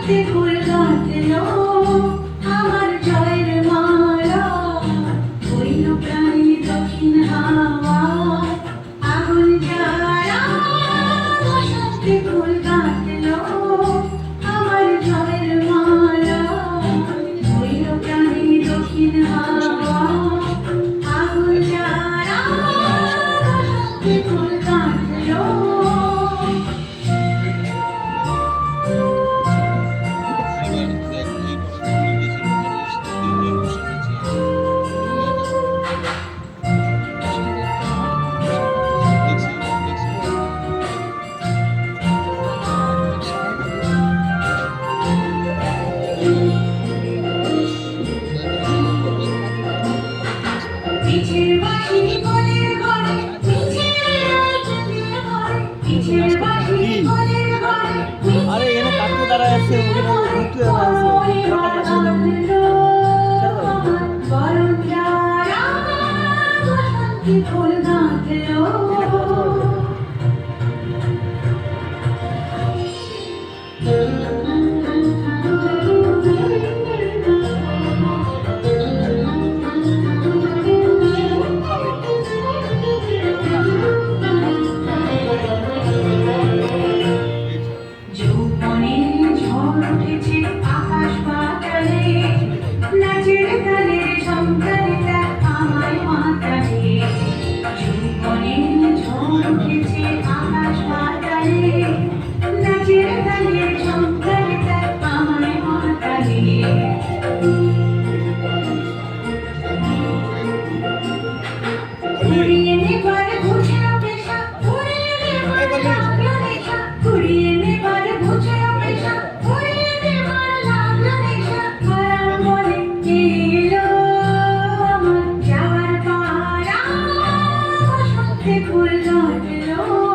ফুল গাঁথলো আমার জয়ের মালা, হইল প্রাণী দক্ষিণ হাওয়ায় আগুন জ্বালা। বসন্তে ফুল গাঁথলো আমার জয়ের মালা, হইল প্রাণী দক্ষিণ হাওয়ায় আগুন জ্বালা। বসন্তে ফুল গাঁথলো। পিছের বাঁশি কোলের ঘরে, পিছের ঘরে, পিছের বাঁশি কোলের ঘরে। আরে এখানে কাটতে দাঁড়ায় আছে, ওখানে ঘুরতে দাঁড়ায় আছে। বরণ যারা বসন্তে ফুল গাঁথলো। যৌবনের ঝড় উঠেছে আকাশ পাতালে, নাচের তালের সন্তানেরা আমায় মাতালে। যৌবনের ঝড় উঠেছে আকাশ পাতালে, নাচের তালের সন্তানেরা আমায় মাতালে। উড়িয়ে নেবার ঘুষেও পেশা, উড়িয়ে নেবার লাগলো নেশা, উড়িয়ে নেবার ঘুষেও পেশা, উড়িয়ে নেবার লাগলো নেশা। হারাম বলে এলো আমার যাওয়ার পালা, বসন্তে ফুল গাঁথলো।